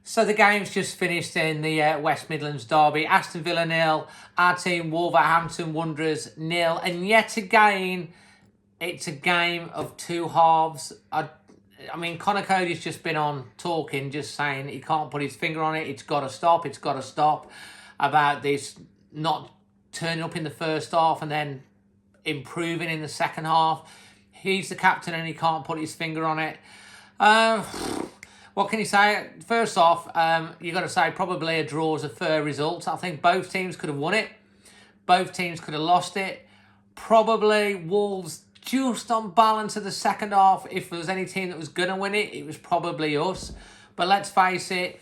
So the game's just finished in the West Midlands derby. Aston Villa 0, our team Wolverhampton Wanderers 0. And yet again, it's a game of two halves. I mean, Conor Cody's just been on talking, just saying he can't put his finger on it. It's got to stop. It's got to stop about this not turning up in the first half and then improving in the second half. He's the captain and he can't put his finger on it. What can you say? First off, you've got to say probably a draw is a fair result. I think both teams could have won it. Both teams could have lost it. Probably Wolves just on balance of the second half. If there was any team that was going to win it, it was probably us. But let's face it,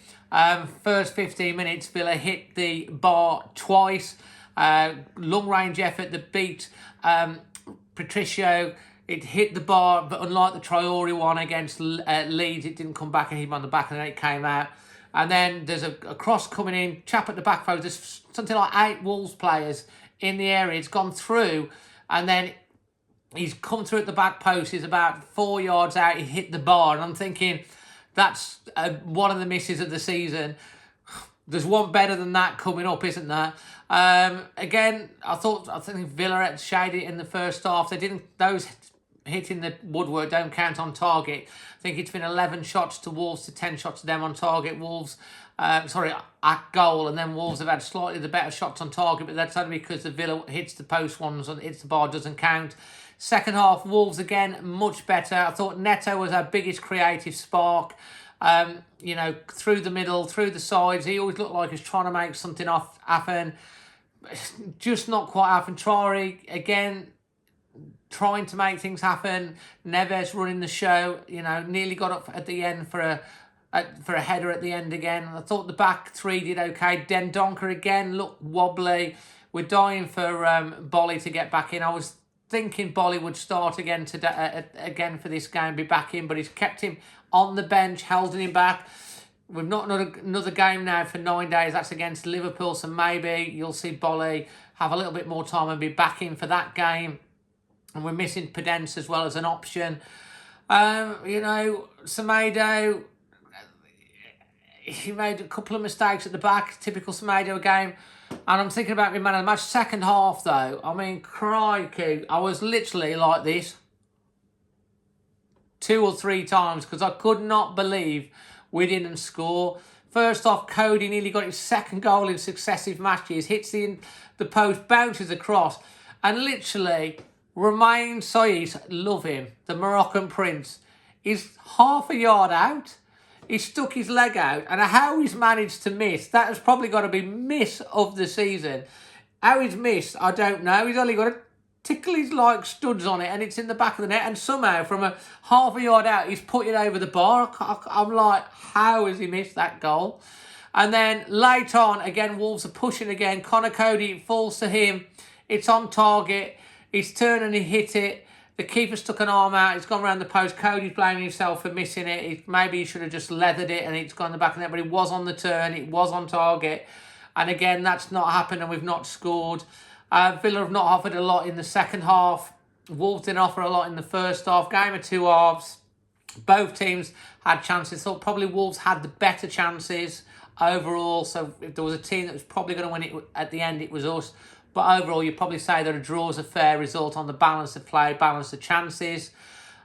first 15 minutes, Villa hit the bar twice. Long-range effort that beat Patricio. It hit the bar, but unlike the Traore one against Leeds, it didn't come back and hit him on the back, and then it came out. And then there's a cross coming in, chap at the back post. There's something like 8 Wolves players in the area. It's gone through, and then he's come through at the back post. He's about 4 yards out. He hit the bar, and I'm thinking that's one of the misses of the season. There's one better than that coming up, isn't there? Again, I think Villa had shaded it in the first half. They didn't. Those hitting the woodwork don't count on target. I think it's been 11 shots to Wolves to 10 shots to them on target. Wolves, at goal, and then Wolves have had slightly the better shots on target, but that's only because the Villa hits the post ones and hits the bar doesn't count. Second half, Wolves again much better. I thought Neto was our biggest creative spark. Through the middle, through the sides, he always looked like he was trying to make something happen. Just not quite happen. Traore again, trying to make things happen. Neves running the show. Nearly got up at the end for a header at the end again. I thought the back three did okay. Dendoncker again looked wobbly. We're dying for Bolly to get back in. I was thinking Bolly would start again today, again for this game, be back in, but he's kept him on the bench, holding him back. We've not another game now for 9 days. That's against Liverpool, so maybe you'll see Bolly have a little bit more time and be back in for that game. And we're missing Pedence as well as an option. Semedo, he made a couple of mistakes at the back, typical Semedo game. And I'm thinking about my man of the match. Second half, though, I mean, crikey, I was literally like this 2 or 3 times because I could not believe we didn't score. First off, Cody nearly got his second goal in successive matches, hits the post, bounces across, and literally, Romain Saiss, love him, the Moroccan prince, is half a yard out. He stuck his leg out, and how he's managed to miss, that has probably got to be miss of the season. How he's missed, I don't know. He's only got to tickle his studs on it, and it's in the back of the net, and somehow from a half a yard out, he's put it over the bar. I'm like, how has he missed that goal? And then late on, again, Wolves are pushing again. Conor Cody, it falls to him. It's on target. He's turned and he hit it. The keeper stuck an arm out. It's gone around the post. Cody's blaming himself for missing it. Maybe he should have just leathered it and it's gone in the back of the net, but it was on the turn. It was on target. And again, that's not happened and we've not scored. Villa have not offered a lot in the second half. Wolves didn't offer a lot in the first half. Game of 2 halves. Both teams had chances. Thought probably Wolves had the better chances overall. So if there was a team that was probably going to win it at the end, it was us. But overall, you'd probably say that a draw is a fair result on the balance of play, balance of chances.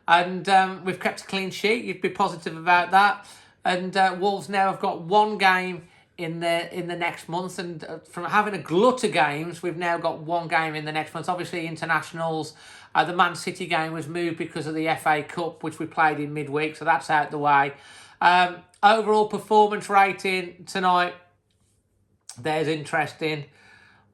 And we've kept a clean sheet. You'd be positive about that. And Wolves now have got 1 game in the next month. And from having a glut of games, we've now got 1 game in the next month. Obviously, internationals. The Man City game was moved because of the FA Cup, which we played in midweek. So that's out the way. Overall performance rating tonight, there's interesting.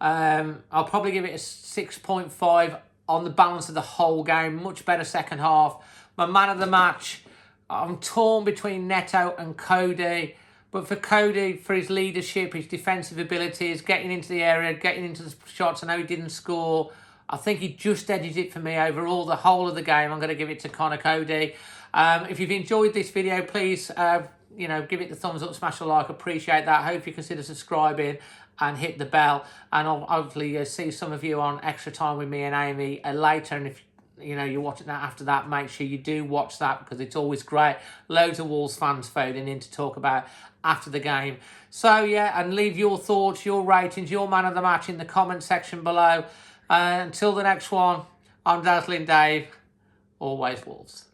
I'll probably give it a 6.5 on the balance of the whole game. Much better second half. My man of the match, I'm torn between Neto and Cody. But for Cody, for his leadership, his defensive abilities, getting into the area, getting into the shots, I know he didn't score. I think he just edged it for me overall. The whole of the game, I'm going to give it to Conor Cody. If you've enjoyed this video, please give it the thumbs up, smash a like, appreciate that. Hope you consider subscribing and hit the bell. And I'll hopefully see some of you on Extra Time with me and Amy later. And if you know, you're watching that after that, make sure you do watch that because it's always great. Loads of Wolves fans phoning in to talk about after the game. So, yeah, and leave your thoughts, your ratings, your man of the match in the comment section below. Until the next one, I'm Dazzling Dave. Always Wolves.